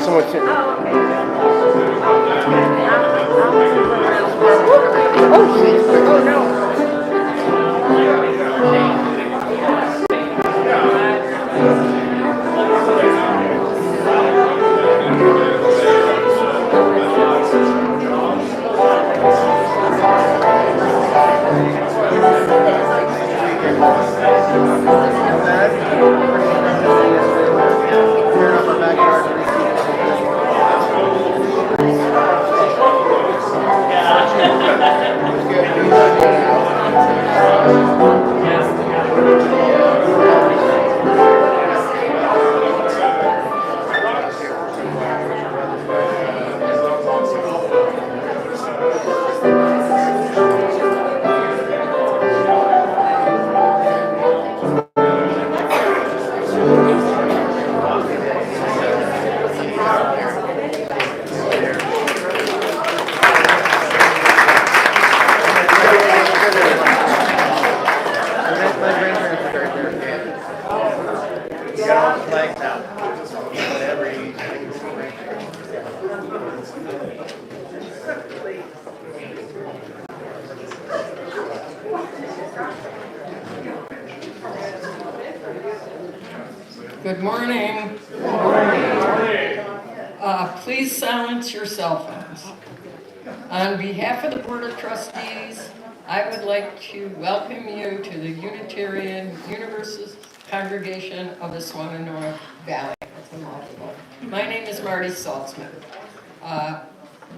someone sitting. Oh no. Good morning. Please silence your cell phones. On behalf of the Board of Trustees, I would like to welcome you to the Unitarian Universalist Congregation of the Swananoa Valley. That's a mouthful. My name is Marty Saltzman.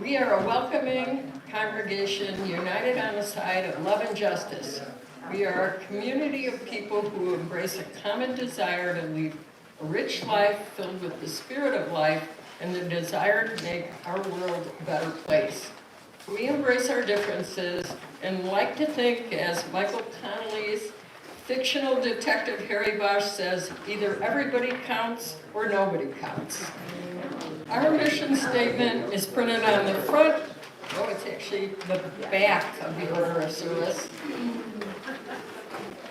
We are a welcoming congregation united on the side of love and justice. We are a community of people who embrace a common desire to lead a rich life filled with the spirit of life and the desire to make our world a better place. We embrace our differences and like to think, as Michael Connelly's fictional detective Harry Bosch says, either everybody counts or nobody counts. Our mission statement is printed on the front, it's actually the back of the order of service.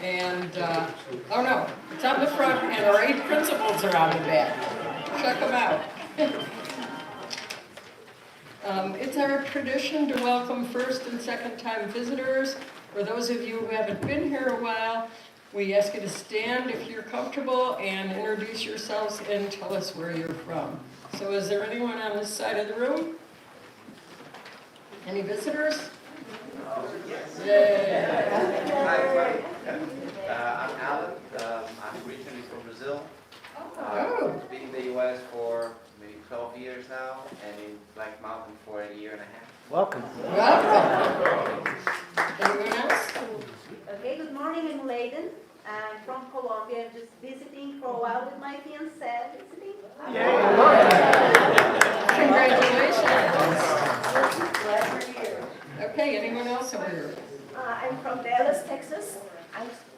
And, it's on the front, and our 8 principles are on the back. Check them out. It's our tradition to welcome first and second time visitors. For those of you who haven't been here a while, we ask you to stand if you're comfortable and introduce yourselves and tell us where you're from. So is there anyone on this side of the room? Any visitors? Yeah. Hi, everybody. I'm Alan. I'm originally from Brazil. Been in the U.S. for maybe 12 years now, and in Black Mountain for a year and a half. Welcome. Welcome. Anyone else? Okay, good morning, I'm Leyden. I'm from Colombia. I'm just visiting for a while with my fiancé. Visiting. Congratulations. Glad we're here. Okay, anyone else over here? I'm from Dallas, Texas.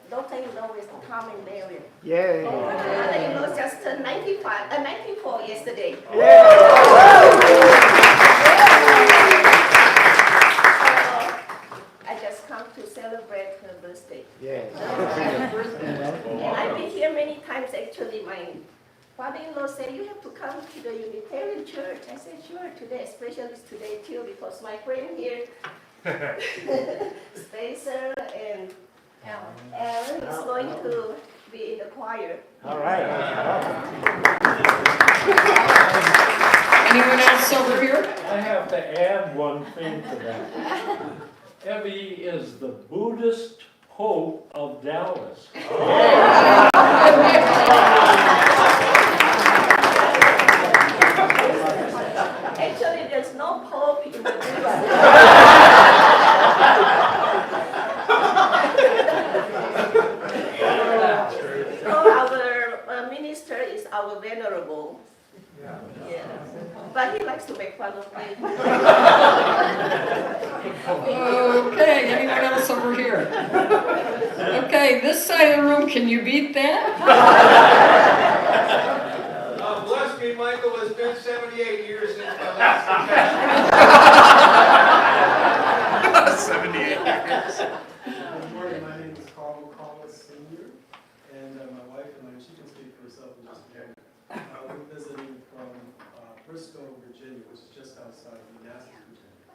Don't tell you know it's a common area. Yay. It was just 94 yesterday. I just come to celebrate her birthday. Yes. And I've been here many times actually. My father-in-law said, you have to come to the Unitarian Church. I said, sure, today, especially today too, because my friend here, Spencer and Alan is going to be in the choir. All right. Anyone else over here? I have to add one thing to that. Evie is the Buddhist Pope of Dallas. Actually, there's no pope in the Buddha. Our minister is our venerable. Yeah. But he likes to make fun of me. Okay, anyone else over here? Okay, this side of the room, can you beat that? Bless me, Michael, it's been 78 years since my last confession. 78 years. Good morning, my name is Carl Collins Sr., and my wife and I, she can speak for herself in just a minute. We're visiting from Bristol, Virginia, which is just outside of Manassas, Virginia.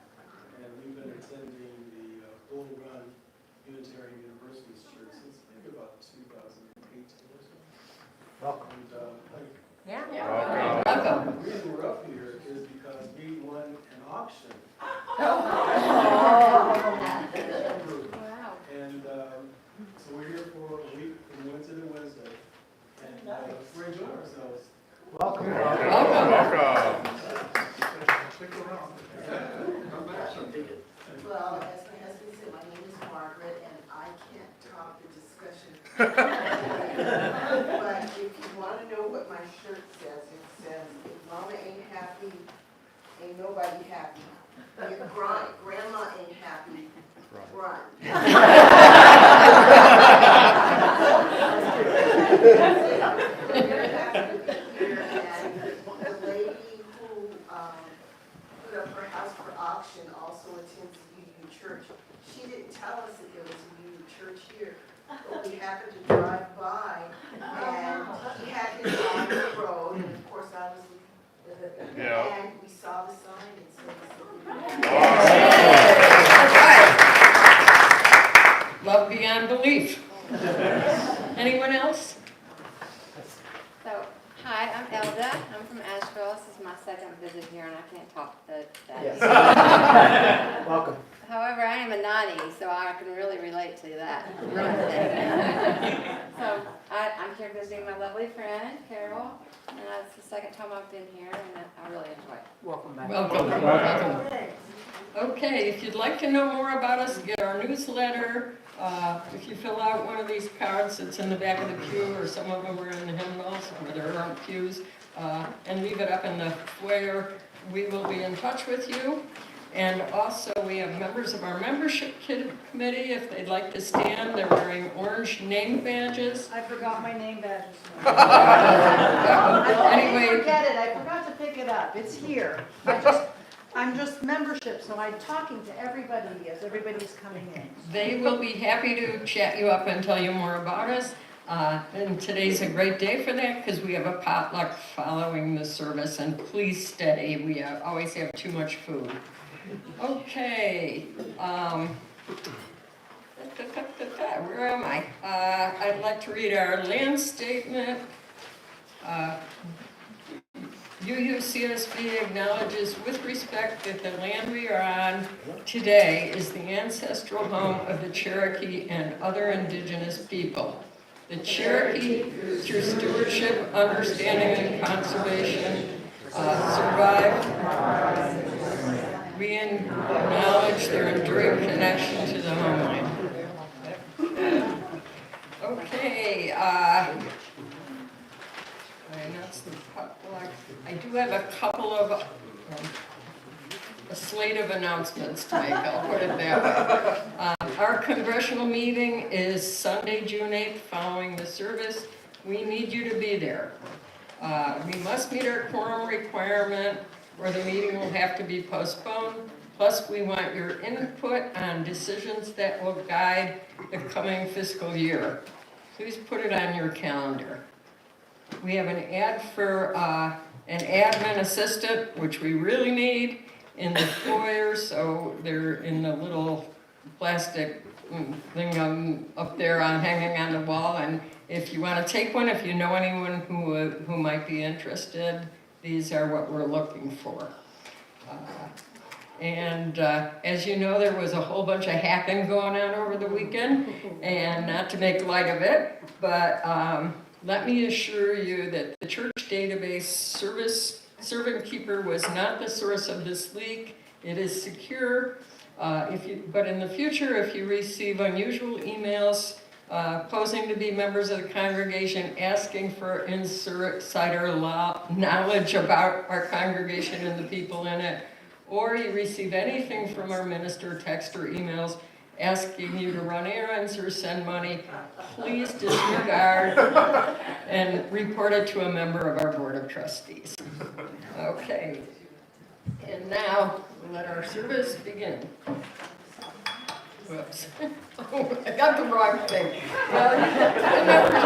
And we've been attending the Bull Run Unitarian Universalist Church since maybe about 2018 or so. Welcome. And Yeah. Welcome. the reason we're up here is because we won an auction. Wow. And so we're here for a week from Wednesday to Wednesday. And we're enjoying ourselves. Welcome. Well, as my husband said, my name is Margaret, and I can't top the discussion. But if you want to know what my shirt says, it says, if mama ain't happy, ain't nobody happy. If grandma ain't happy, run. We're happy to be here, and the lady who put up her house for auction also attends the UU church. She didn't tell us that there was a UU church here, but we happened to drive by, and he had his eye on the road, and of course I was looking, and we saw the sign, and so we said, Love beyond belief. Anyone else? So, hi, I'm Elda. I'm from Asheville. This is my second visit here, and I can't talk that. Welcome. However, I am a 90, so I can really relate to that. So, I'm here visiting my lovely friend, Carol, and it's the second time I've been here, and I really enjoy it. Welcome back. Welcome. Okay, if you'd like to know more about us, get our newsletter. If you fill out one of these cards that's in the back of the pew, or some of them are in the hymnals where there aren't pews, and leave it up in the foyer, we will be in touch with you. And also, we have members of our membership committee. If they'd like to stand, they're wearing orange name badges. I forgot my name badges. I Anyway, didn't forget it, I forgot to pick it up, it's here. I'm just membership, so I'm talking to everybody as everybody's coming in. they will be happy to chat you up and tell you more about us. And today's a great day for that because we have a potluck following the service, and please stay. We always have too much food. Okay. Where am I? I'd like to read our land statement. UUCSB acknowledges with respect that the land we are on today is the ancestral home of the Cherokee and other indigenous people. The Cherokee, through stewardship, understanding, and conservation, survived. We acknowledge their enduring connection to the homeland. Okay, I do have a couple of, a slate of announcements to make, I'll put it that way. Our congressional meeting is Sunday, June 8th, following the service. We need you to be there. We must meet our quorum requirement, or the meeting will have to be postponed. Plus, we want your input on decisions that will guide the coming fiscal year. Please put it on your calendar. We have an ad for an admin assistant, which we really need, in the foyer, so they're in the little plastic thing up there hanging on the wall. And if you want to take one, if you know anyone who might be interested, these are what we're looking for. As you know, there was a whole bunch of hacking going on over the weekend, and not to make light of it, but let me assure you that the church database servant keeper was not the source of this leak. It is secure, but in the future, if you receive unusual emails posing to be members of the congregation asking for insider knowledge about our congregation and the people in it, or you receive anything from our minister, text, or emails asking you to run errands or send money, please disregard and report it to a member of our board of trustees. Okay, and now let our service begin. Whoops. Oh, I got the wrong thing. Well, I never do that.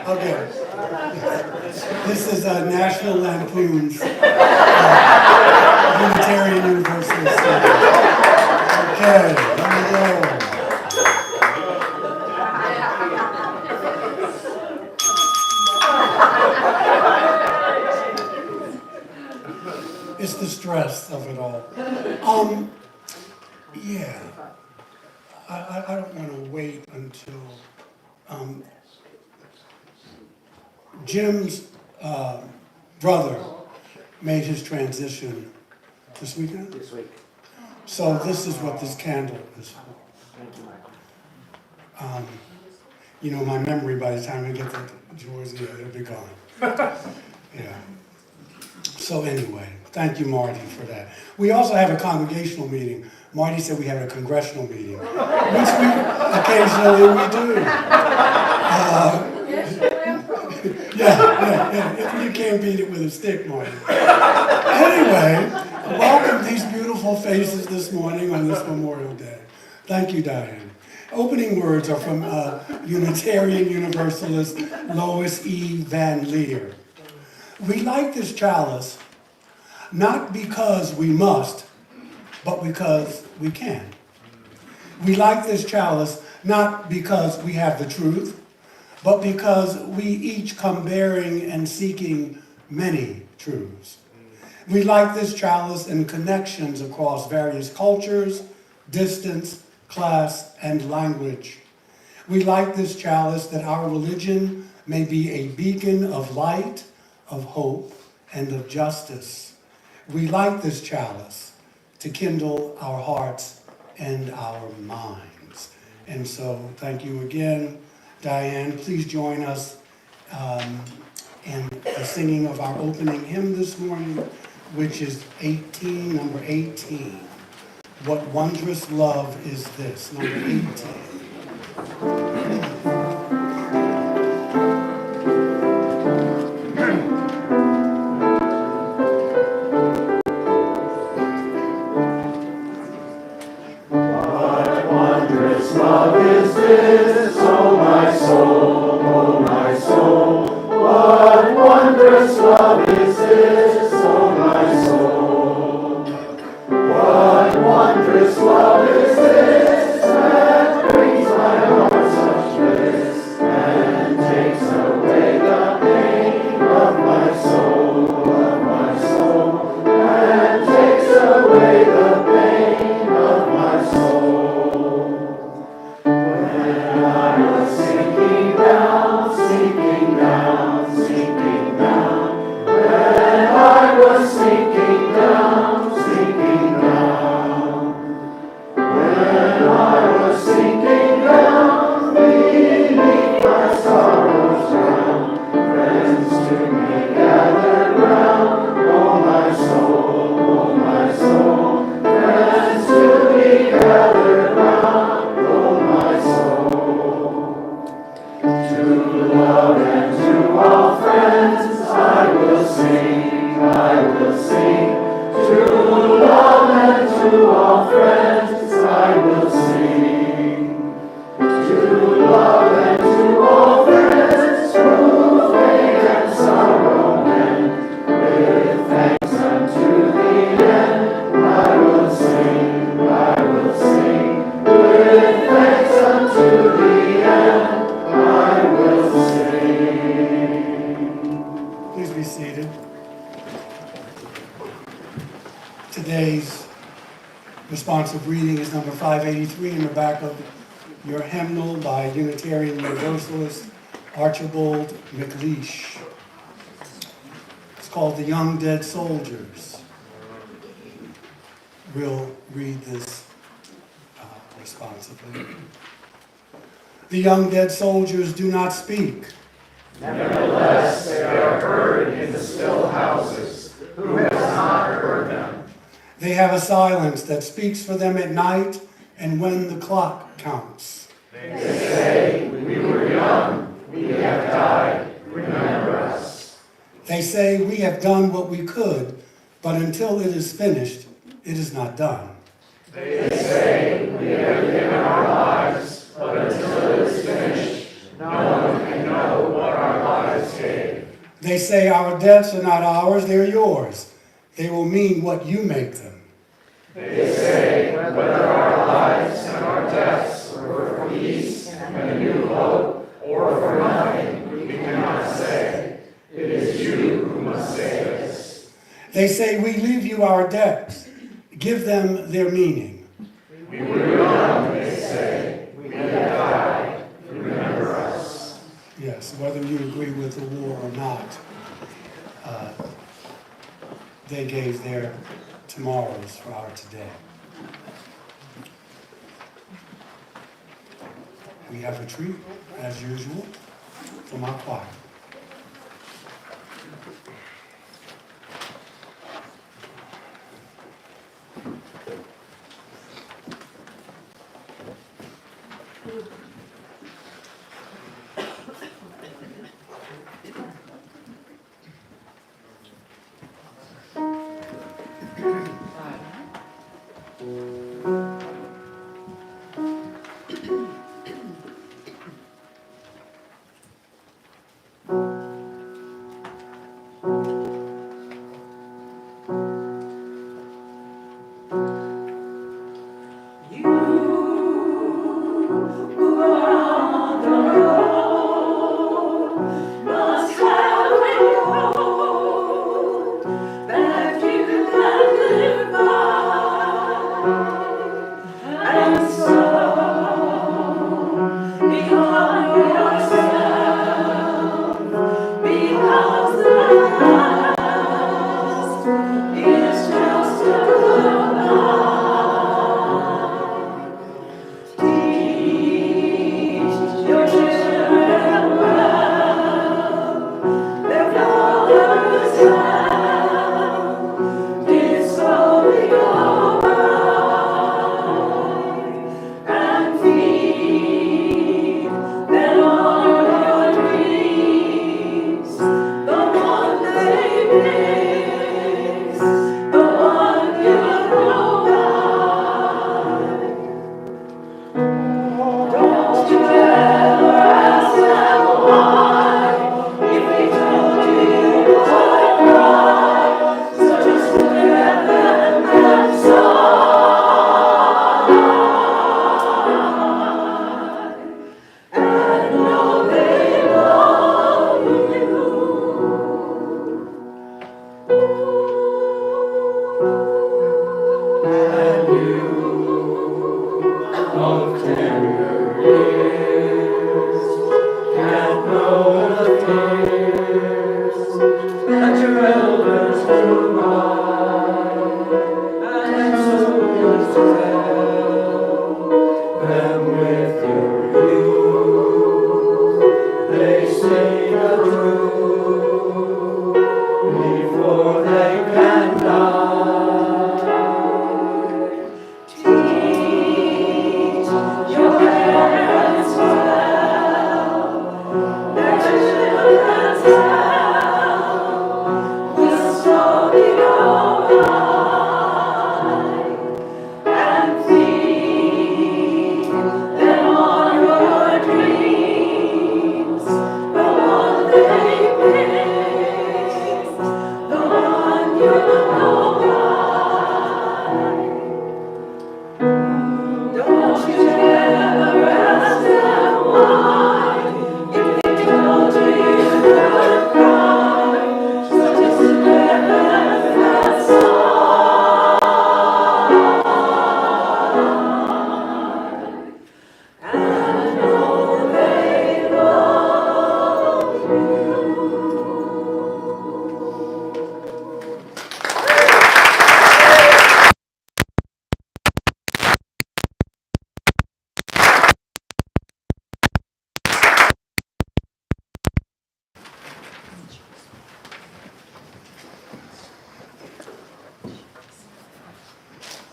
Okay. This is National Lampoon's Unitarian Universalist. Okay, here we go. It's the stress of it all. Yeah, I don't want to wait until Jim's brother made his transition this weekend. This week. So this is what this candle is for. Thank you, Michael. You know, my memory by the time I get to George, it'll be gone. Yeah. So anyway, thank you, Marty, for that. We also have a congregational meeting. Marty said we have a congressional meeting, which occasionally we do. Yeah. You can't beat it with a stick, Marty. Anyway, welcome these beautiful faces this morning on this Memorial Day. Thank you, Diane. Opening words are from Unitarian Universalist Lois E. Van Leer. We light this chalice not because we must, but because we can. We light this chalice not because we have the truth, but because we each come bearing and seeking many truths. We light this chalice in connections across various cultures, distance, class, and language. We light this chalice that our religion may be a beacon of light, of hope, and of justice. We light this chalice to kindle our hearts and our minds. And so, thank you again, Diane. Please join us in the singing of our opening hymn this morning, which is number 18. What wondrous love is this? Number 18. Today's responsive reading is number 583 in the back of your hymnal by Unitarian Universalist Archibald McLeish. It's called The Young Dead Soldiers. We'll read this responsively. The young dead soldiers do not speak. Nevertheless, they are heard in the still houses. Who has not heard them? They have a silence that speaks for them at night and when the clock counts. They say, we were young, we have died, remember us. They say, we have done what we could, but until it is finished, it is not done. They say, we have given our lives, but until it is finished, no one can know what our lives gave. They say our debts are not ours, they're yours. They will mean what you make them. They say, whether our lives and our deaths were for peace and a new hope, or for nothing, we cannot say. It is you who must say this. They say we leave you our debts. Give them their meaning. We were young, they say. We have died. Remember us. Yes, whether you agree with the war or not, they gave their tomorrows for our today. We have a treat, as usual, from our choir.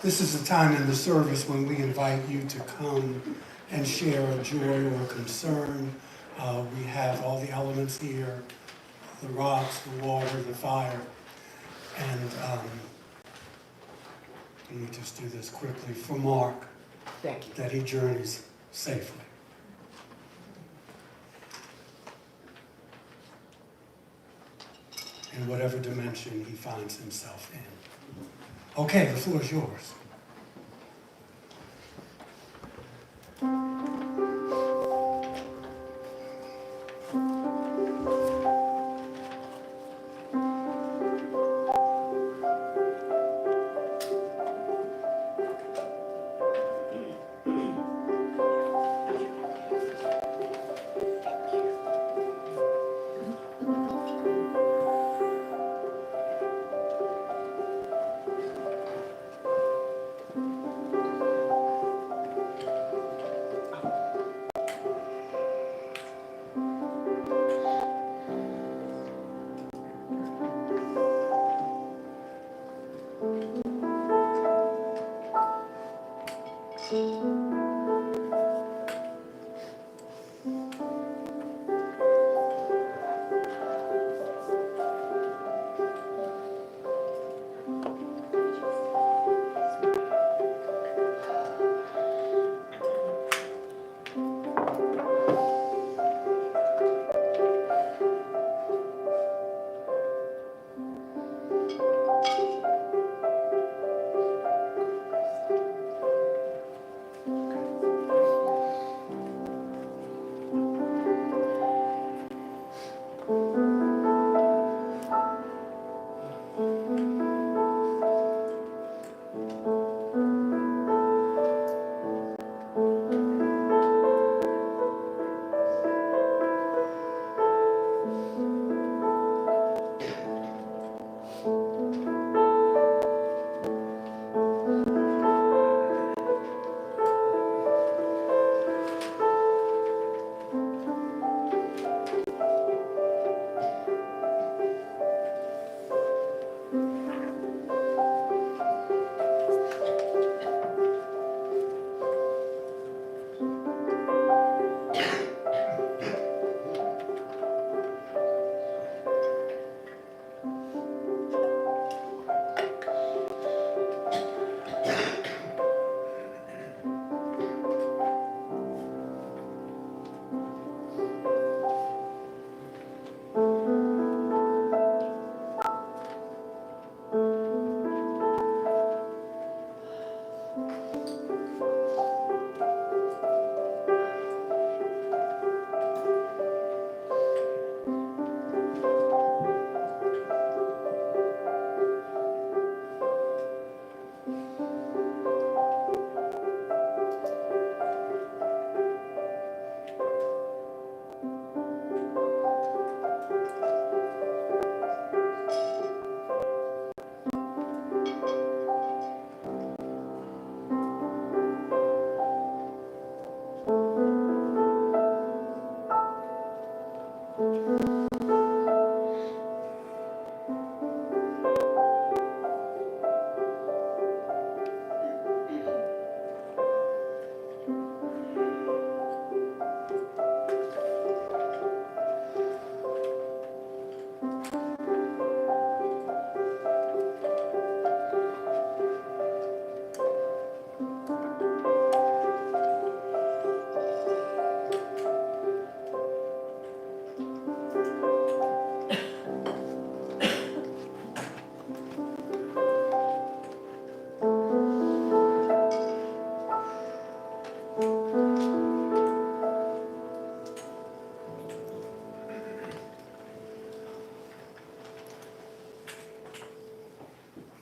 This is a time in the service when we invite you to come and share a joy or a concern. We have all the elements here, the rocks, the water, the fire. And let me just do this quickly for Mark, Thank you. that he journeys safely. in whatever dimension he finds himself in. Okay, the floor is yours.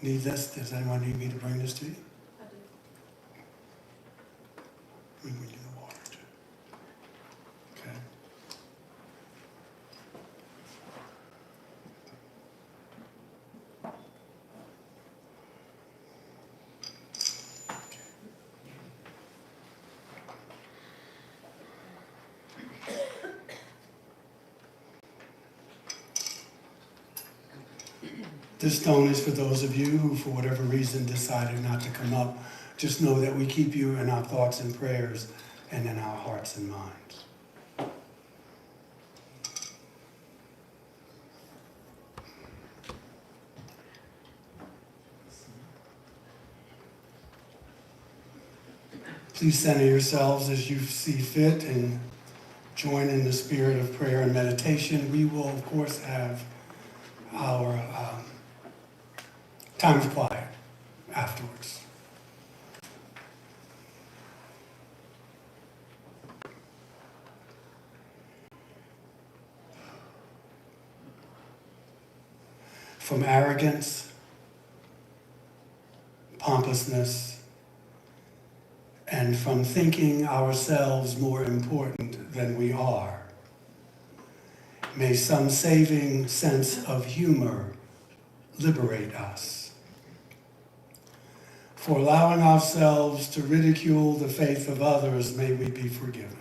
Need this? Does anyone need me to bring this to you? We need the water too. Okay. This stone is for those of you who, for whatever reason, decided not to come up. Just know that we keep you in our thoughts and prayers and in our hearts and minds. Please center yourselves as you see fit and join in the spirit of prayer and meditation. We will, of course, have our time of quiet afterwards. From arrogance, pompousness, and from thinking ourselves more important than we are, may some saving sense of humor liberate us. For allowing ourselves to ridicule the faith of others, may we be forgiven.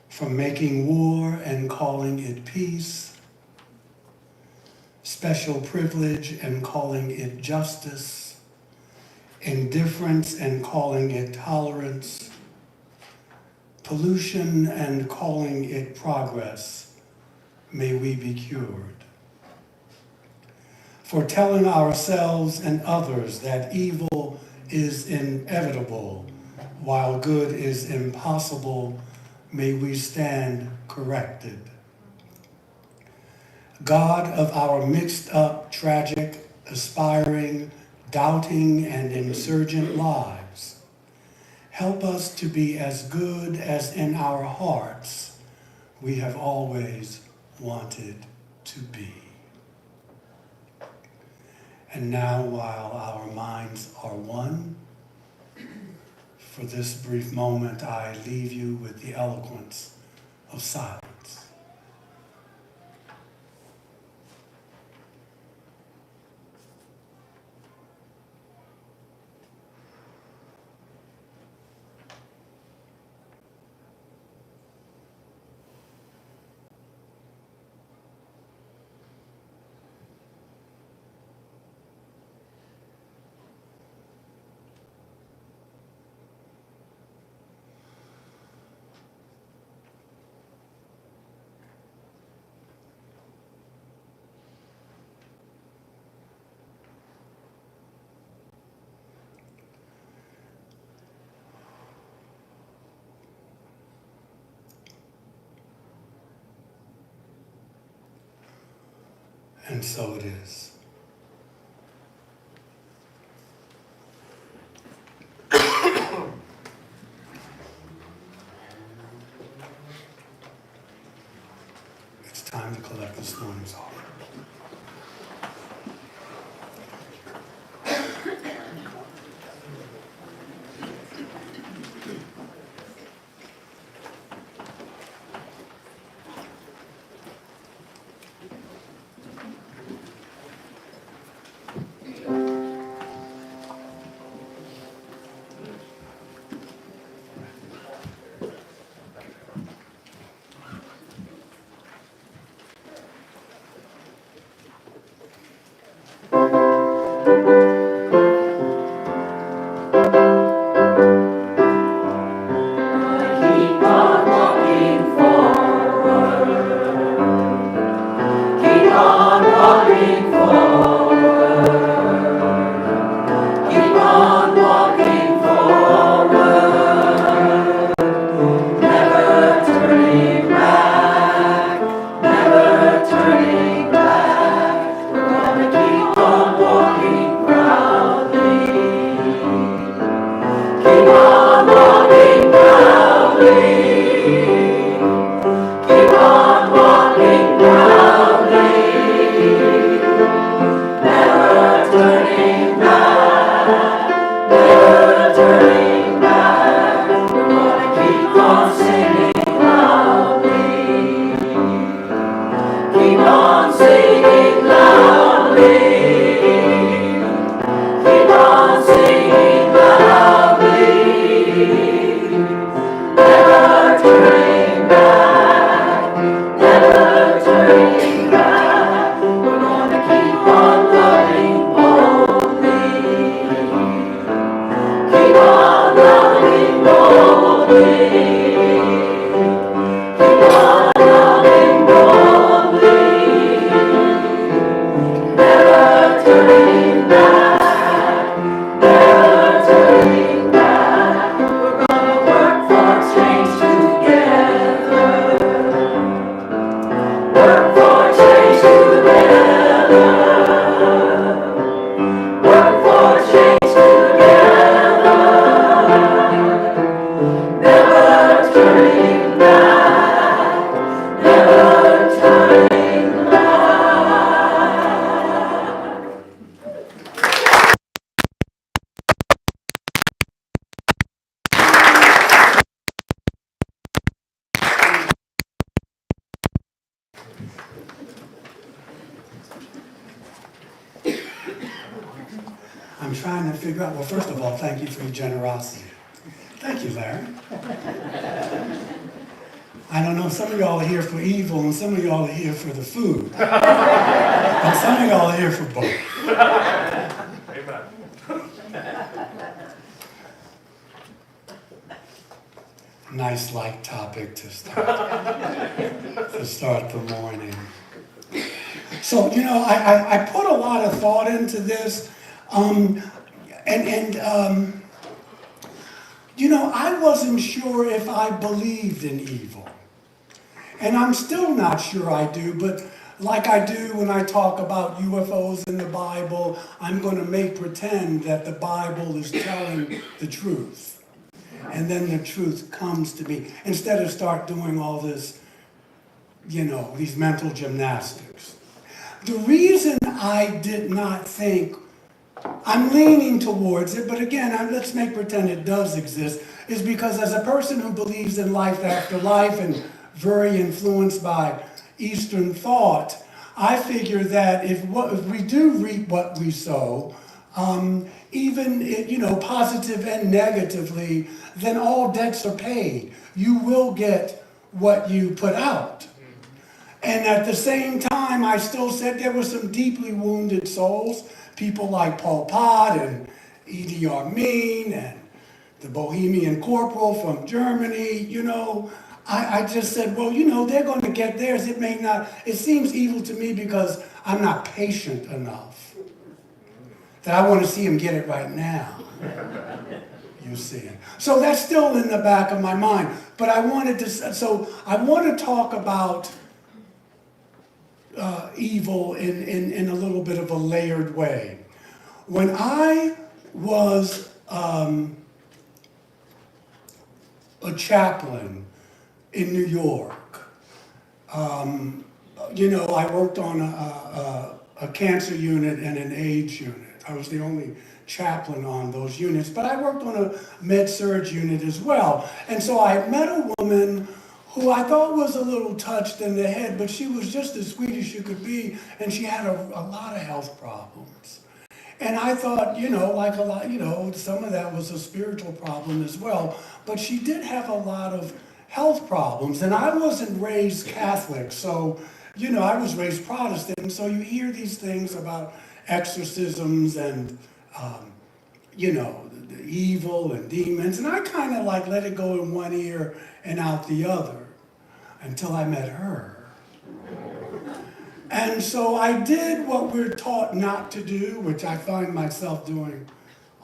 From making war and calling it peace, special privilege and calling it justice, indifference and calling it tolerance, pollution and calling it progress, may we be cured. For telling ourselves and others that evil is inevitable while good is impossible, may we stand corrected. God of our mixed up, tragic, aspiring, doubting, and insurgent lives, help us to be as good as in our hearts we have always wanted to be. And now, while our minds are one, for this brief moment, I leave you with the eloquence of silence. And so it is. It's time to collect this morning's offering. We're gonna work for change together. turning back, never turning back. I'm trying to figure out, well, first of all, thank you for your generosity. Thank you, Larry. I don't know, some of y'all are here for evil, and some of y'all are here for the food. And some of y'all are here for both. Amen. Nice light topic to start the morning. So, you know, I put a lot of thought into this, you know, I wasn't sure if I believed in evil. And I'm still not sure I do, but like I do when I talk about UFOs in the Bible, I'm going to make pretend that the Bible is telling the truth. And then the truth comes to me, instead of start doing all this, you know, these mental gymnastics. The reason I did not think, I'm leaning towards it, but again, let's make pretend it does exist, is because as a person who believes in life after life and very influenced by Eastern thought, I figure that if we do reap what we sow, even, you know, positive and negatively, then all debts are paid. You will get what you put out. And at the same time, I still said there were some deeply wounded souls, people like Pol Pot and Idi Amin and the Bohemian Corporal from Germany, you know. I just said, well, you know, they're going to get theirs. It may not, it seems evil to me because I'm not patient enough. That I want to see him get it right now. You see. So that's still in the back of my mind. But I wanted to, so I want to talk about evil in a little bit of a layered way. When I was a chaplain in New York, you know, I worked on a cancer unit and an AIDS unit. I was the only chaplain on those units, but I worked on a med-surg unit as well. And so I met a woman who I thought was a little touched in the head, but she was just as sweet as she could be, and she had a lot of health problems. And I thought, you know, like a lot, you know, some of that was a spiritual problem as well, but she did have a lot of health problems. And I wasn't raised Catholic, so, you know, I was raised Protestant, and so you hear these things about exorcisms and, you know, the evil and demons, and I kind of like let it go in one ear and out the other until I met her. And so I did what we're taught not to do, which I find myself doing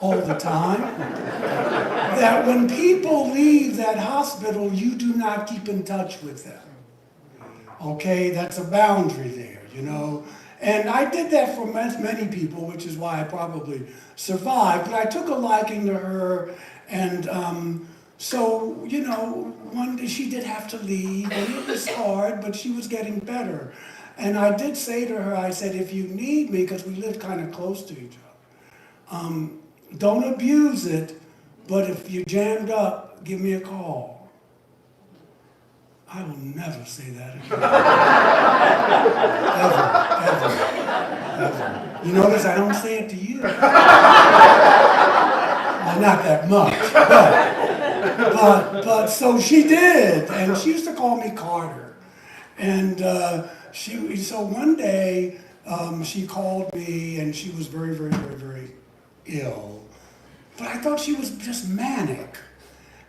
all the time, that when people leave that hospital, you do not keep in touch with them. Okay, that's a boundary there, you know. And I did that for many people, which is why I probably survived. But I took a liking to her, and so, you know, one day she did have to leave, and it was hard, but she was getting better. And I did say to her, I said, if you need me, because we lived kind of close to each other, don't abuse it, but if you're jammed up, give me a call. I will never say that again. Ever. You notice I don't say it to you. Well, not that much, but so she did, and she used to call me Carter. And so one day she called me, and she was very, very, very, very ill. But I thought she was just manic.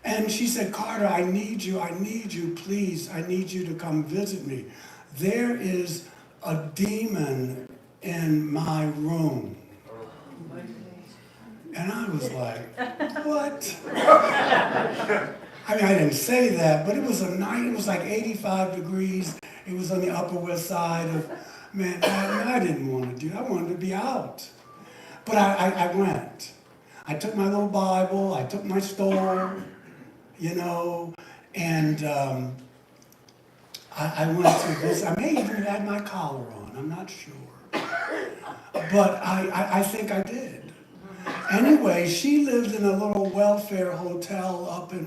And she said, Carter, I need you, please, I need you to come visit me. There is a demon in my room. And I was like, what? I mean, I didn't say that, but it was a night, it was like 85 degrees. It was on the Upper West Side of Manhattan. I didn't want to do it. I wanted to be out. But I went. I took my little Bible, I took my store, you know, and I went to this, I may even have had my collar on, I'm not sure. But I think I did. Anyway, she lived in a little welfare hotel up in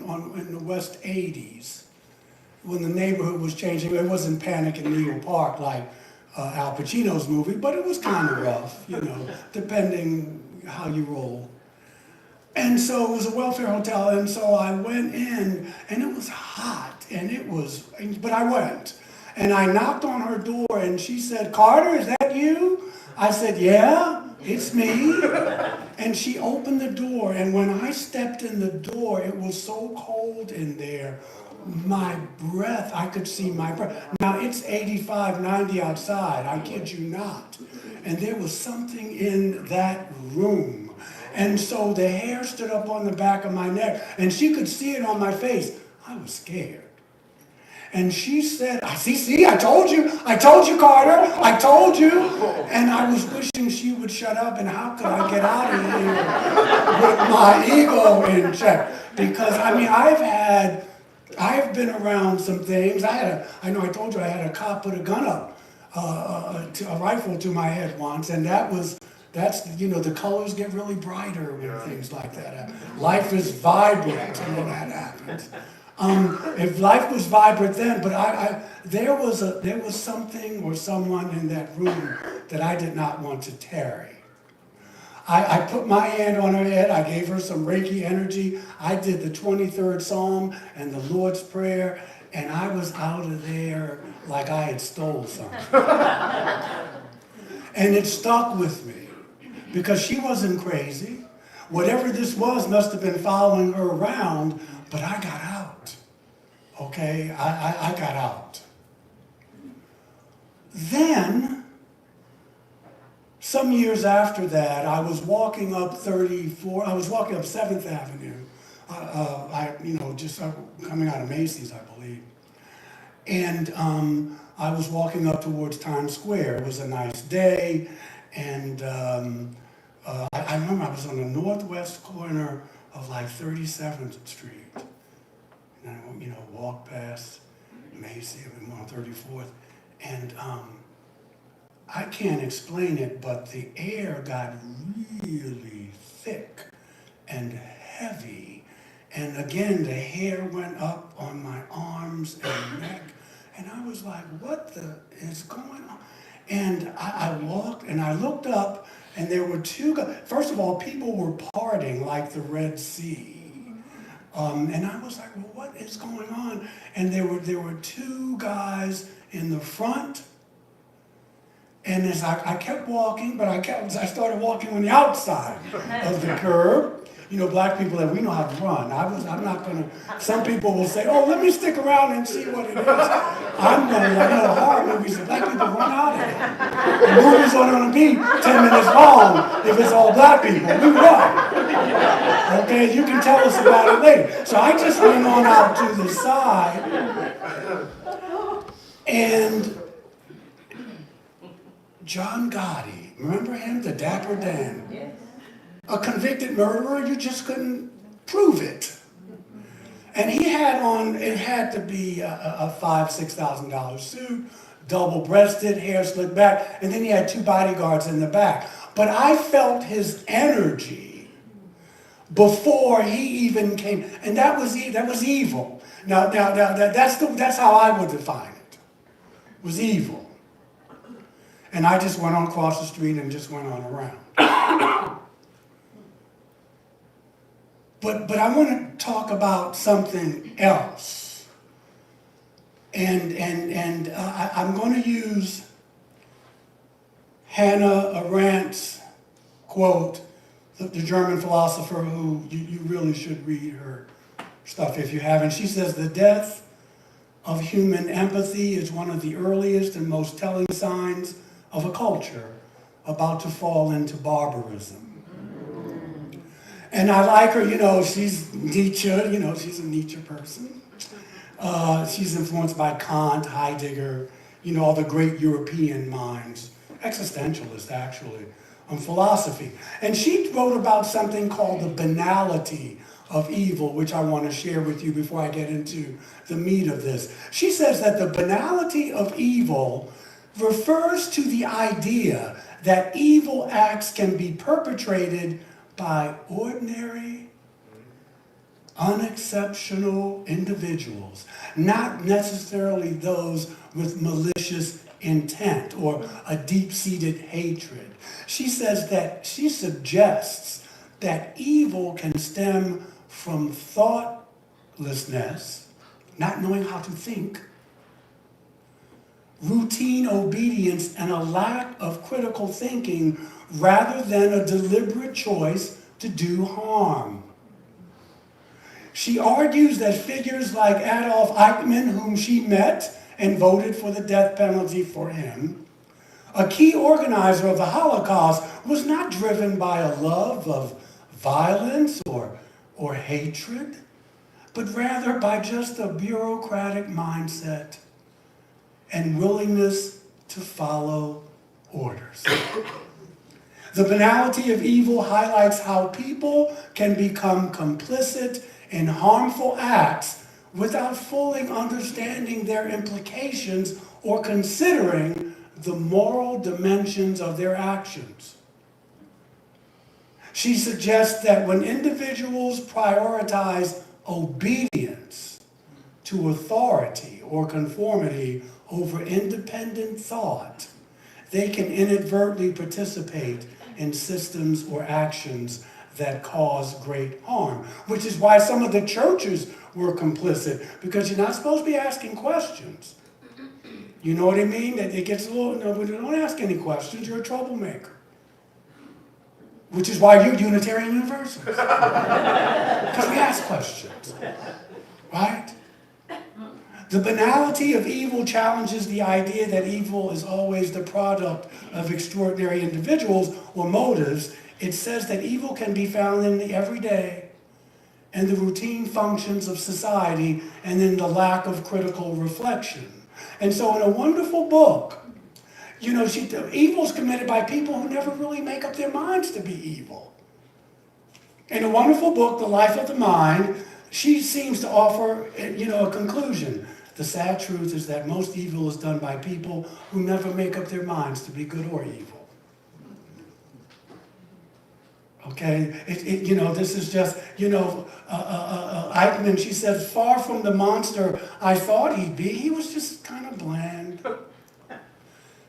the West 80s when the neighborhood was changing. It wasn't Panic in Needle Park like Al Pacino's movie, but it was kind of rough, you know, depending how you roll. And so it was a welfare hotel, and so I went in, and it was hot, but I went. And I knocked on her door, and she said, "Carter, is that you?" I said, "Yeah, it's me." And she opened the door, and when I stepped in the door, it was so cold in there. My breath, I could see my breath. Now it's 85, 90 outside, I kid you not. And there was something in that room. And so the hair stood up on the back of my neck, and she could see it on my face. I was scared. And she said, see, I told you, Carter, I told you. And I was wishing she would shut up, and how could I get out of here with my ego in check? Because, I mean, I've been around some things. I told you I had a cop put a gun up, a rifle to my head once, and the colors get really brighter when things like that happen. Life is vibrant when that happens. If life was vibrant then, but there was something or someone in that room that I did not want to tarry. I put my hand on her head, I gave her some Reiki energy, I did the 23rd Psalm and the Lord's Prayer, and I was out of there like I had stole something. And it stuck with me, because she wasn't crazy. Whatever this was must have been following her around, but I got out. Okay, I got out. Then, some years after that, I was walking up 7th Avenue, just coming out of Macy's, I believe. And I was walking up towards Times Square. It was a nice day, and I remember I was on the northwest corner of like 37th Street. And I, walked past Macy and on 34th, and I can't explain it, but the air got really thick and heavy. And again, the hair went up on my arms and neck. And I was like, what is going on? And I walked and I looked up, and there were two guys. First of all, people were parting like the Red Sea. And I was like, well, what is going on? And there were two guys in the front. And as I kept walking, but I started walking on the outside of the curb. Black people, we know how to run. I'm not going to, some people will say, oh, let me stick around and see what it is. I'm going to, horror movies, black people run out of it. The movie's only going to be 10 minutes long if it's all black people. We run. Okay, you can tell us about it later. So I just went on out to the side, and John Gotti, remember him, the Dapper Dan? Yes. A convicted murderer, you just couldn't prove it. And he had on, it had to be a $5,000-$6,000 suit, double-breasted, hair slicked back, and then he had two bodyguards in the back. But I felt his energy before he even came, and that was evil. Now that's how I would define it. It was evil. And I just went on across the street and just went on around. But I want to talk about something else. And I'm going to use Hannah Arendt's quote, the German philosopher who you really should read her stuff if you haven't. She says, the death of human empathy is one of the earliest and most telling signs of a culture about to fall into barbarism. And I like her, she's Nietzsche, she's a Nietzsche person. She's influenced by Kant, Heidegger, all the great European minds, existentialists actually, on philosophy. And she wrote about something called the banality of evil, which I want to share with you before I get into the meat of this. She says that the banality of evil refers to the idea that evil acts can be perpetrated by ordinary, unexceptional individuals, not necessarily those with malicious intent or a deep-seated hatred. She says that she suggests that evil can stem from thoughtlessness, not knowing how to think, routine obedience, and a lack of critical thinking rather than a deliberate choice to do harm. She argues that figures like Adolf Eichmann, whom she met and voted for the death penalty for him, a key organizer of the Holocaust, was not driven by a love of violence or hatred, but rather by just a bureaucratic mindset and willingness to follow orders. The banality of evil highlights how people can become complicit in harmful acts without fully understanding their implications or considering the moral dimensions of their actions. She suggests that when individuals prioritize obedience to authority or conformity over independent thought, they can inadvertently participate in systems or actions that cause great harm, which is why some of the churches were complicit, because you're not supposed to be asking questions. You know what I mean? It gets a little, no, don't ask any questions, you're a troublemaker. Which is why you're Unitarian Universalists. Because we ask questions, right? The banality of evil challenges the idea that evil is always the product of extraordinary individuals or motives. It says that evil can be found in the everyday and the routine functions of society and in the lack of critical reflection. And so in a wonderful book, you know, evil's committed by people who never really make up their minds to be evil. In a wonderful book, The Life of the Mind, she seems to offer, you know, a conclusion. The sad truth is that most evil is done by people who never make up their minds to be good or evil. Okay, you know, this is just, you know, Eichmann, she says, far from the monster I thought he'd be, he was just kind of bland.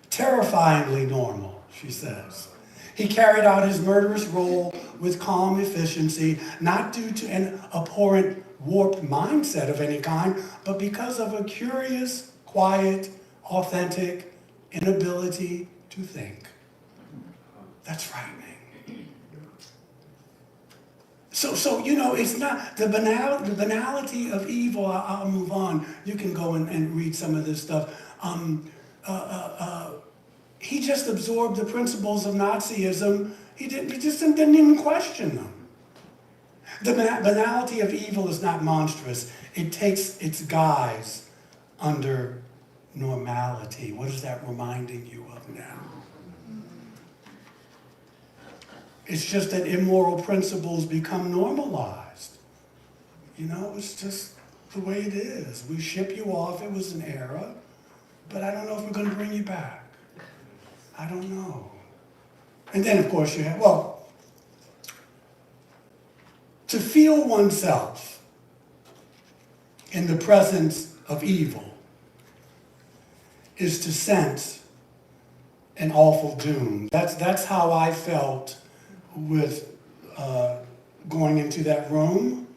Terrifyingly normal, she says. He carried out his murderous role with calm efficiency, not due to an abhorrent, warped mindset of any kind, but because of a curious, quiet, authentic inability to think. That's frightening. So you know, it's not the banality of evil. I'll move on. You can go and read some of this stuff. He just absorbed the principles of Nazism. He just didn't even question them. The banality of evil is not monstrous. It takes its guise under normality. What is that reminding you of now? It's just that immoral principles become normalized. You know, it's just the way it is. We ship you off. It was an era, but I don't know if we're going to bring you back. I don't know. And then, of course, you have, well, to feel oneself in the presence of evil is to sense an awful doom. That's how I felt with going into that room,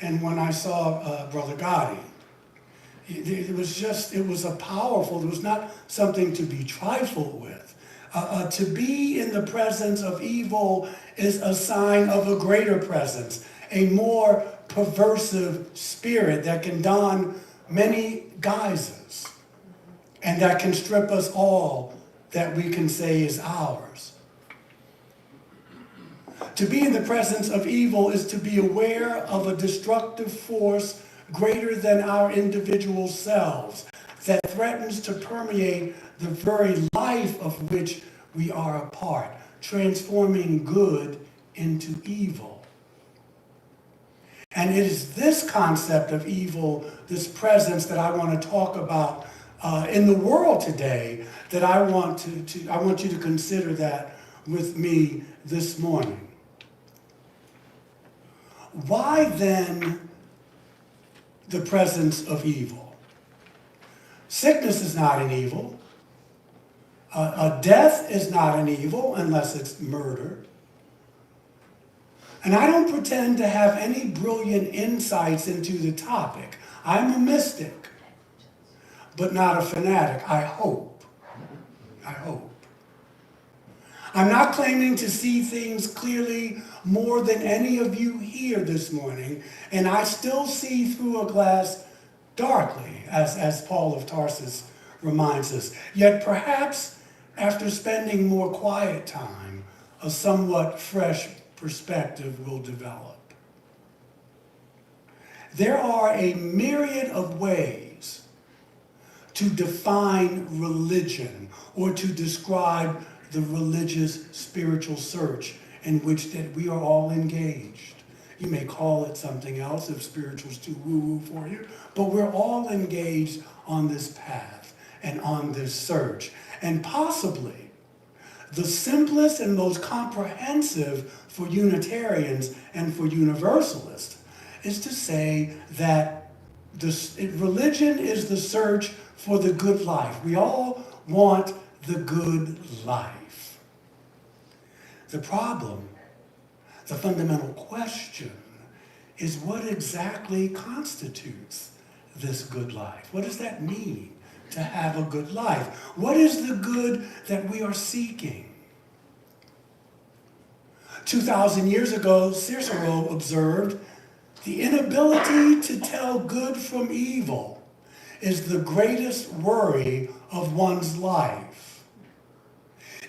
and when I saw Brother Gotti. It was a powerful, it was not something to be trifled with. To be in the presence of evil is a sign of a greater presence, a more pervasive spirit that can don many guises and that can strip us all that we can say is ours. To be in the presence of evil is to be aware of a destructive force greater than our individual selves that threatens to permeate the very life of which we are a part, transforming good into evil. And it is this concept of evil, this presence that I want to talk about in the world today, that I want you to consider that with me this morning. Why then the presence of evil? Sickness is not an evil. A death is not an evil unless it's murder. And I don't pretend to have any brilliant insights into the topic. I'm a mystic, but not a fanatic. I hope. I hope. I'm not claiming to see things clearly more than any of you here this morning, and I still see through a glass darkly, as Paul of Tarsus reminds us. Yet perhaps after spending more quiet time, a somewhat fresh perspective will develop. There are a myriad of ways to define religion or to describe the religious spiritual search in which that we are all engaged. You may call it something else if spiritual's too woo-woo for you, but we're all engaged on this path and on this search. And possibly the simplest and most comprehensive for Unitarians and for Universalists is to say that religion is the search for the good life. We all want the good life. The problem, the fundamental question, is what exactly constitutes this good life? What does that mean to have a good life? What is the good that we are seeking? 2,000 years ago, Cicero observed, the inability to tell good from evil is the greatest worry of one's life.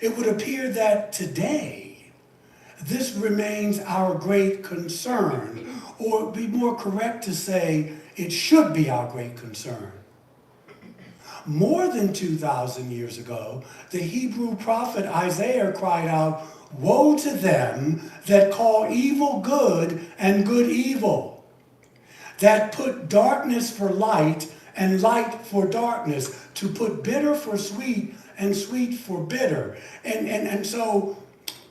It would appear that today, this remains our great concern, or it would be more correct to say it should be our great concern. More than 2,000 years ago, the Hebrew prophet Isaiah cried out, "Woe to them that call evil good and good evil, that put darkness for light and light for darkness, to put bitter for sweet and sweet for bitter." And so,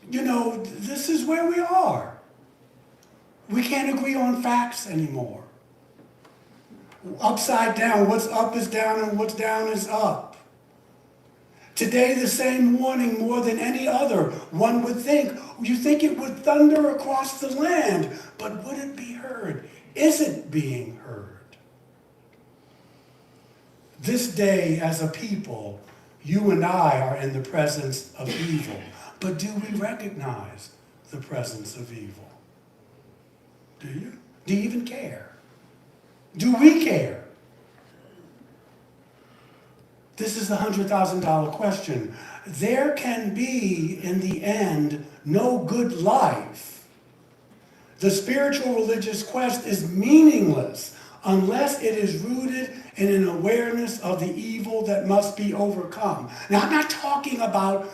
this is where we are. We can't agree on facts anymore. Upside down, what's up is down and what's down is up. Today, the same warning more than any other. One would think, you think it would thunder across the land, but would it be heard? Is it being heard? This day, as a people, you and I are in the presence of evil. But do we recognize the presence of evil? Do you? Do you even care? Do we care? This is the $100,000 question. There can be, in the end, no good life. The spiritual religious quest is meaningless unless it is rooted in an awareness of the evil that must be overcome. Now, I'm not talking about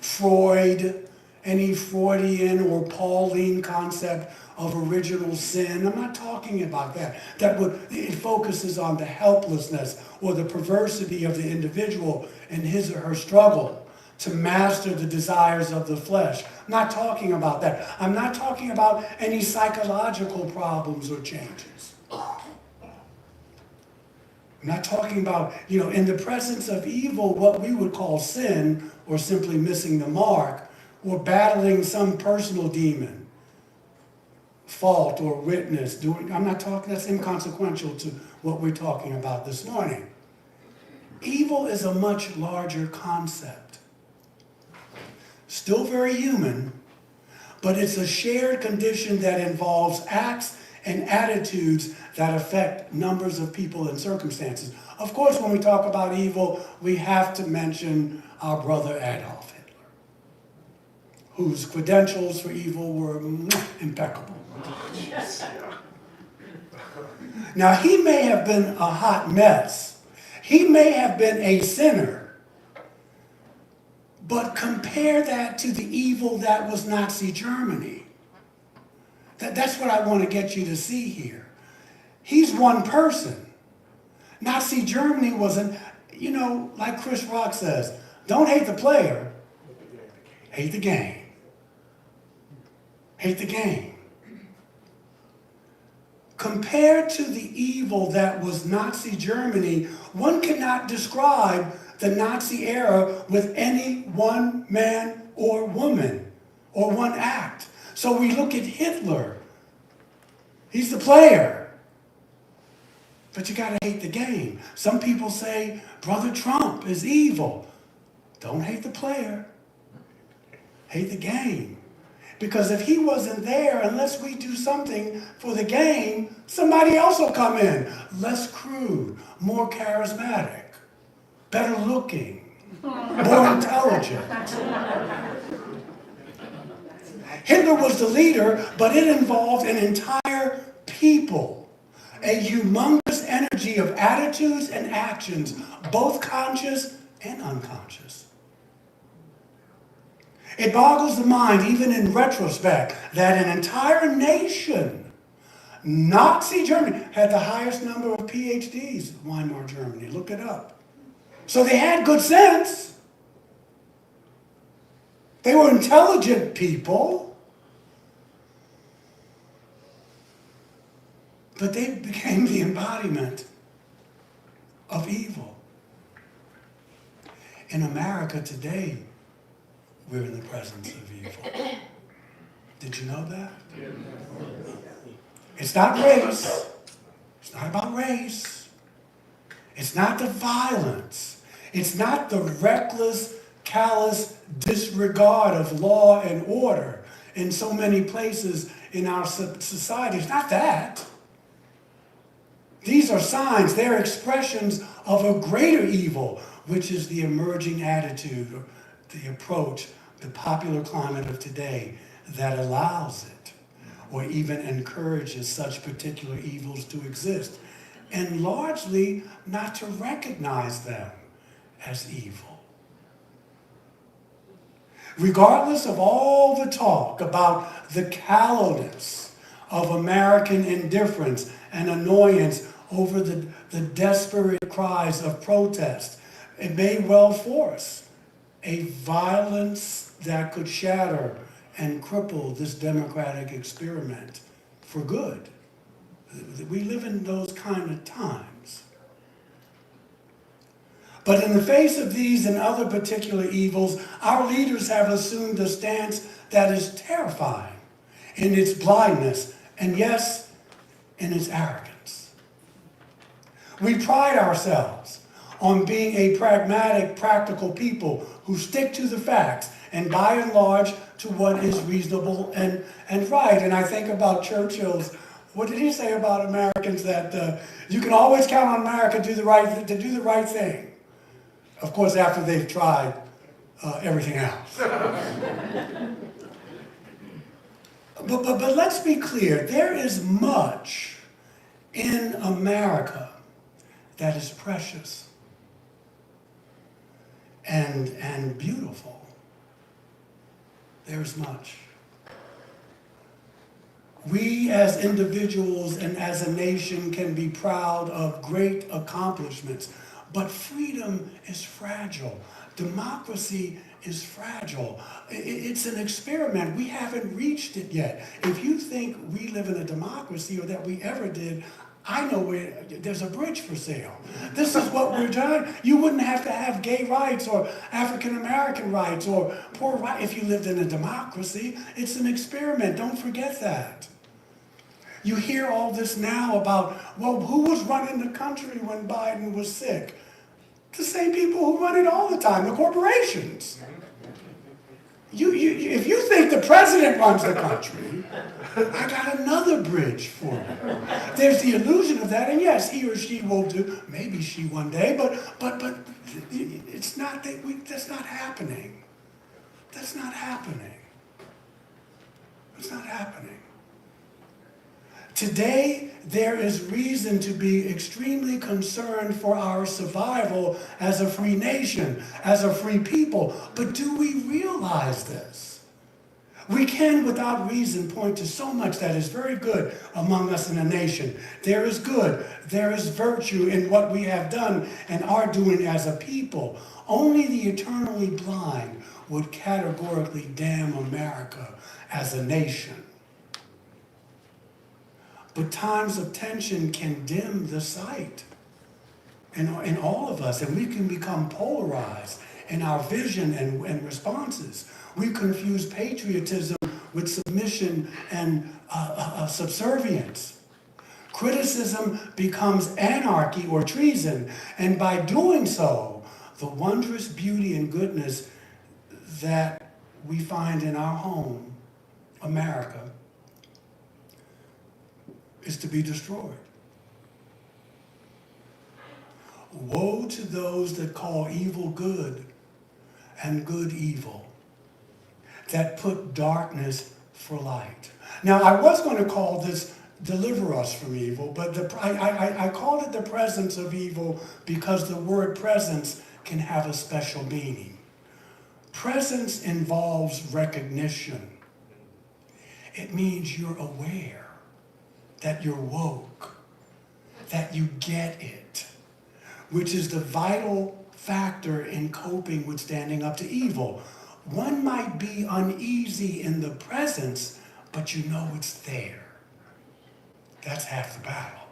Freud, any Freudian or Pauline concept of original sin. I'm not talking about that. It focuses on the helplessness or the perversity of the individual in his or her struggle to master the desires of the flesh. I'm not talking about that. I'm not talking about any psychological problems or changes. I'm not talking about, in the presence of evil, what we would call sin, or simply missing the mark, or battling some personal demon, fault or witness. I'm not talking, that's inconsequential to what we're talking about this morning. Evil is a much larger concept. Still very human, but it's a shared condition that involves acts and attitudes that affect numbers of people and circumstances. Of course, when we talk about evil, we have to mention our brother Adolf Hitler, whose credentials for evil were impeccable. Now, he may have been a hot mess. He may have been a sinner. But compare that to the evil that was Nazi Germany. That's what I want to get you to see here. He's one person. Nazi Germany wasn't, like Chris Rock says, don't hate the player, hate the game. Hate the game. Compared to the evil that was Nazi Germany, one cannot describe the Nazi era with any one man or woman or one act. So we look at Hitler. He's the player. But you gotta hate the game. Some people say Brother Trump is evil. Don't hate the player. Hate the game. Because if he wasn't there, unless we do something for the game, somebody else will come in. Less crude, more charismatic, better looking, more intelligent. Hitler was the leader, but it involved an entire people, a humongous energy of attitudes and actions, both conscious and unconscious. It boggles the mind, even in retrospect, that an entire nation, Nazi Germany, had the highest number of PhDs in Weimar Germany. Look it up. So they had good sense. They were intelligent people. But they became the embodiment of evil. In America today, we're in the presence of evil. Did you know that? It's not race. It's not about race. It's not the violence. It's not the reckless, callous disregard of law and order in so many places in our society. It's not that. These are signs. They're expressions of a greater evil, which is the emerging attitude, the approach, the popular climate of today that allows it or even encourages such particular evils to exist, and largely not to recognize them as evil. Regardless of all the talk about the callousness of American indifference and annoyance over the desperate cries of protest, it may well force a violence that could shatter and cripple this democratic experiment for good. We live in those kind of times. But in the face of these and other particular evils, our leaders have assumed a stance that is terrifying in its blindness and, yes, in its arrogance. We pride ourselves on being a pragmatic, practical people who stick to the facts and by and large to what is reasonable and right. And I think about Churchill's, what did he say about Americans, that you can always count on America to do the right thing. Of course, after they've tried everything else. But let's be clear, there is much in America that is precious and beautiful. There's much. We as individuals and as a nation can be proud of great accomplishments, but freedom is fragile. Democracy is fragile. It's an experiment. We haven't reached it yet. If you think we live in a democracy or that we ever did, I know there's a bridge for sale. This is what we're doing. You wouldn't have to have gay rights or African American rights or poor rights if you lived in a democracy. It's an experiment. Don't forget that. You hear all this now about, well, who was running the country when Biden was sick? The same people who run it all the time, the corporations. If you think the president runs the country, I got another bridge for you. There's the illusion of that, and yes, he or she will do, maybe she one day, but it's not that's not happening. That's not happening. It's not happening. Today, there is reason to be extremely concerned for our survival as a free nation, as a free people. But do we realize this? We can, without reason, point to so much that is very good among us in a nation. There is good, there is virtue in what we have done and are doing as a people. Only the eternally blind would categorically damn America as a nation. But times of tension can dim the sight in all of us, and we can become polarized in our vision and responses. We confuse patriotism with submission and subservience. Criticism becomes anarchy or treason, and by doing so, the wondrous beauty and goodness that we find in our home, America, is to be destroyed. Woe to those that call evil good and good evil, that put darkness for light. Now, I was going to call this deliver us from evil, but I called it the presence of evil because the word presence can have a special meaning. Presence involves recognition. It means you're aware, that you're woke, that you get it, which is the vital factor in coping with standing up to evil. One might be uneasy in the presence, but you know it's there. That's half the battle.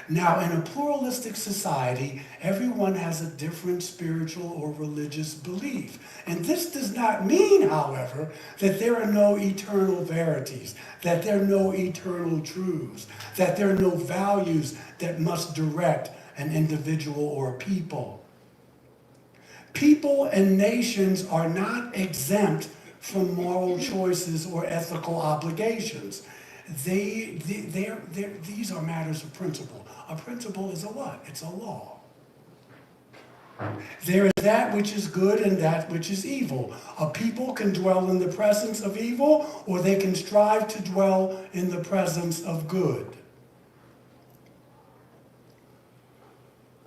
Now, in a pluralistic society, everyone has a different spiritual or religious belief. And this does not mean, however, that there are no eternal verities, that there are no eternal truths, that there are no values that must direct an individual or people. People and nations are not exempt from moral choices or ethical obligations. These are matters of principle. A principle is a what? It's a law. There is that which is good and that which is evil. A people can dwell in the presence of evil, or they can strive to dwell in the presence of good.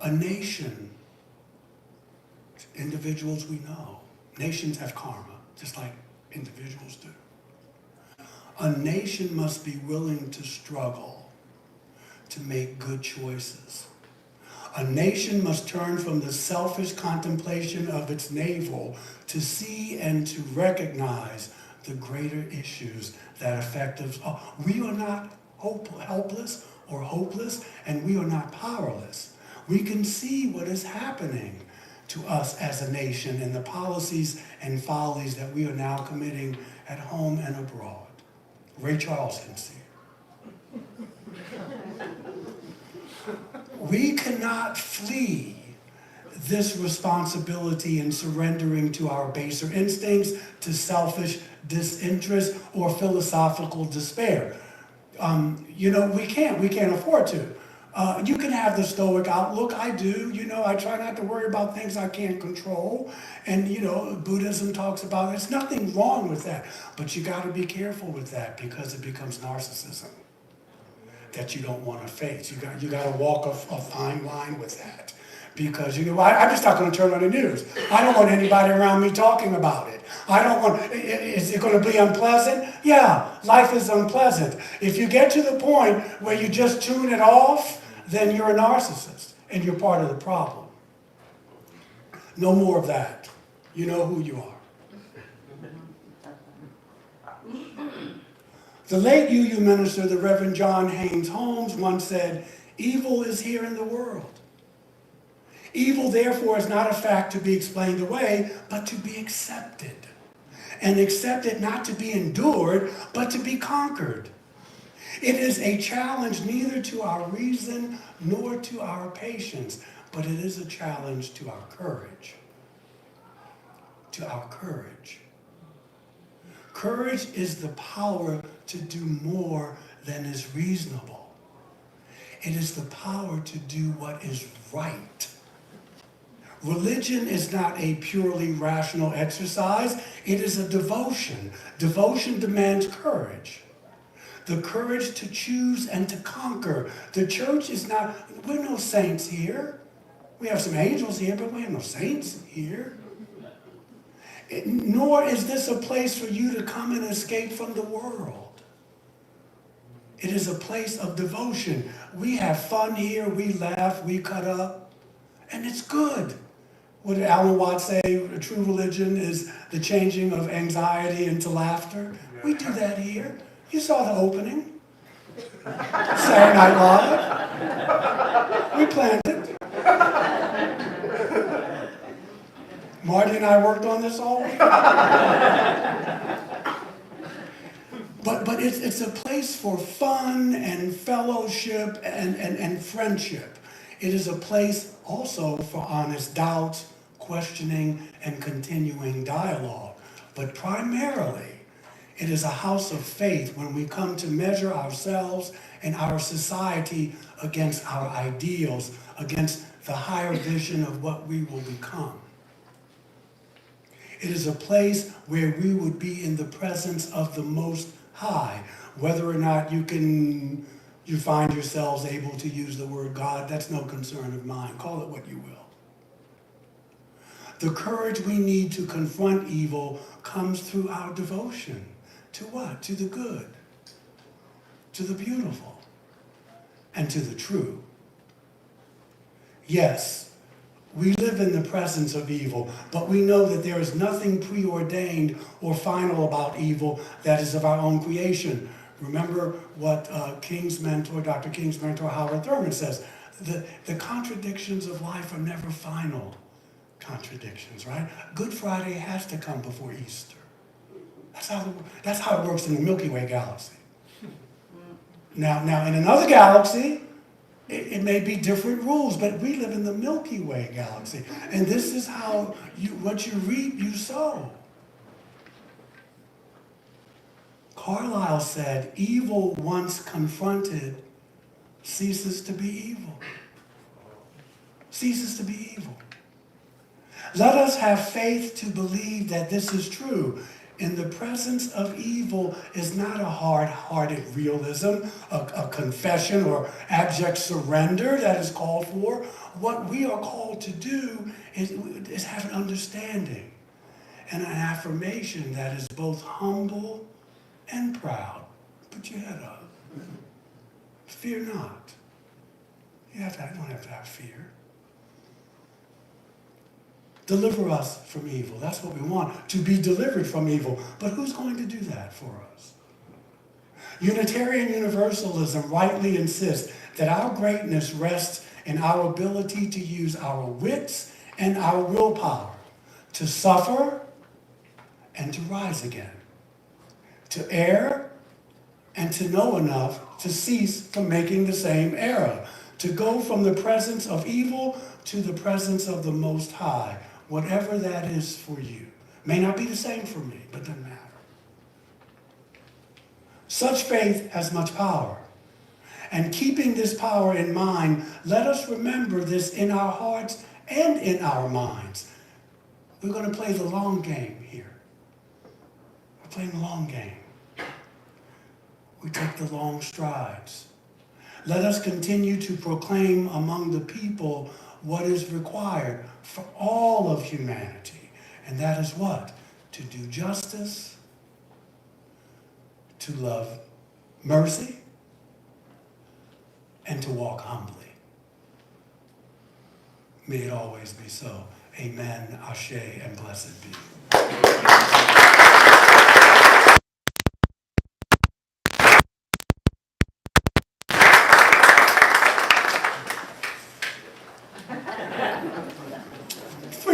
A nation, individuals we know, nations have karma, just like individuals do. A nation must be willing to struggle to make good choices. A nation must turn from the selfish contemplation of its navel to see and to recognize the greater issues that affect us. We are not helpless or hopeless, and we are not powerless. We can see what is happening to us as a nation and the policies and follies that we are now committing at home and abroad. Ray Charles can see it. We cannot flee this responsibility in surrendering to our baser instincts, to selfish disinterest, or philosophical despair. We can't afford to. You can have the stoic outlook. I do. I try not to worry about things I can't control. And, Buddhism talks about there's nothing wrong with that. But you got to be careful with that because it becomes narcissism that you don't want to face. You got to walk a fine line with that. Because, I'm just not going to turn on the news. I don't want anybody around me talking about it. Is it going to be unpleasant? Yeah, life is unpleasant. If you get to the point where you just tune it off, then you're a narcissist and you're part of the problem. No more of that. You know who you are. The late UU minister, the Reverend John Haynes Holmes, once said, "Evil is here in the world. Evil, therefore, is not a fact to be explained away, but to be accepted. And accepted not to be endured, but to be conquered. It is a challenge neither to our reason nor to our patience, but it is a challenge to our courage." To our courage. Courage is the power to do more than is reasonable. It is the power to do what is right. Religion is not a purely rational exercise. It is a devotion. Devotion demands courage. The courage to choose and to conquer. The church is not, we're no saints here. We have some angels here, but we have no saints here. Nor is this a place for you to come and escape from the world. It is a place of devotion. We have fun here, we laugh, we cut up, and it's good. What did Alan Watts say? A true religion is the changing of anxiety into laughter. We do that here. You saw the opening. Saturday Night Live. We planned it. Marty and I worked on this all week. But it's a place for fun and fellowship and friendship. It is a place also for honest doubts, questioning, and continuing dialogue. But primarily, it is a house of faith when we come to measure ourselves and our society against our ideals, against the higher vision of what we will become. It is a place where we would be in the presence of the Most High. Whether or not you find yourselves able to use the word God, that's no concern of mine. Call it what you will. The courage we need to confront evil comes through our devotion. To what? To the good, to the beautiful, and to the true. Yes, we live in the presence of evil, but we know that there is nothing preordained or final about evil that is of our own creation. Remember what King's mentor, Dr. King's mentor, Howard Thurman says. The contradictions of life are never final contradictions, right? Good Friday has to come before Easter. That's how it works in the Milky Way galaxy. Now in another galaxy, it may be different rules, but we live in the Milky Way galaxy. And this is how what you reap, you sow. Carlyle said, evil once confronted ceases to be evil. Ceases to be evil. Let us have faith to believe that this is true. In the presence of evil is not a hard-hearted realism, a confession or abject surrender that is called for. What we are called to do is have an understanding and an affirmation that is both humble and proud. Put your head up. Fear not. You don't have to have fear. Deliver us from evil. That's what we want, to be delivered from evil. But who's going to do that for us? Unitarian Universalism rightly insists that our greatness rests in our ability to use our wits and our willpower to suffer and to rise again, to err and to know enough to cease from making the same error, to go from the presence of evil to the presence of the Most High. Whatever that is for you. May not be the same for me, but doesn't matter. Such faith has much power. And keeping this power in mind, let us remember this in our hearts and in our minds. We're going to play the long game here. We're playing the long game. We take the long strides. Let us continue to proclaim among the people what is required for all of humanity. And that is what? To do justice, to love mercy, and to walk humbly. May it always be so. Amen, Ashe, and blessed be.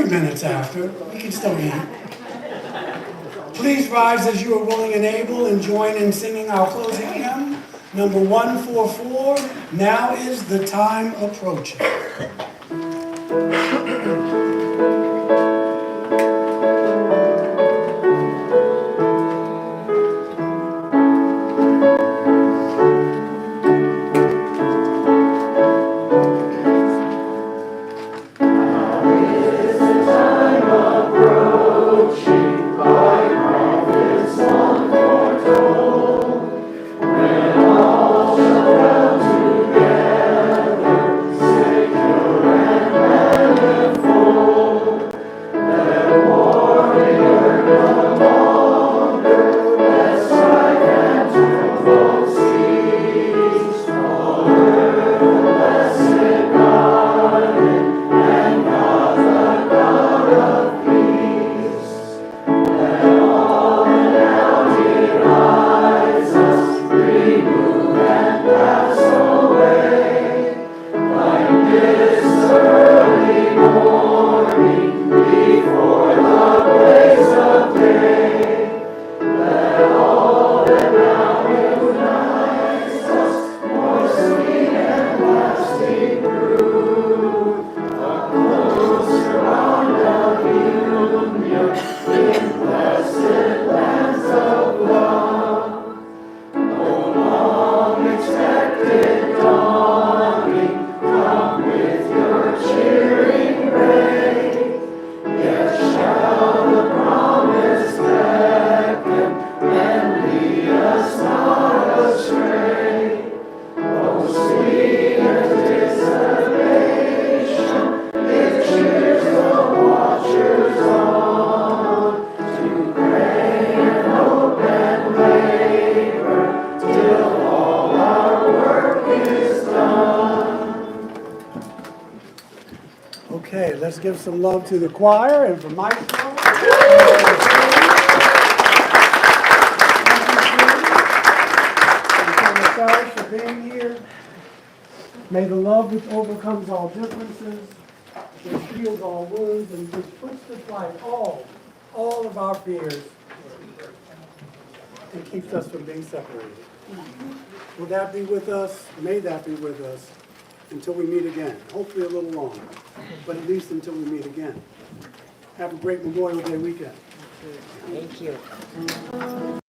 Minutes after, we can still eat. Please rise as you are willing and able and join in singing our closing hymn, number 144, Now is the Time Approaching. For Okay, let's give some love to the choir and for Maestro. And for Michelle for being here. May the love which overcomes all differences, which heals all wounds, and which puts to flight all of our fears, and keeps us from being separated. Will that be with us? May that be with us until we meet again. Hopefully a little longer, but at least until we meet again. Have a great Memorial Day weekend. Thank you.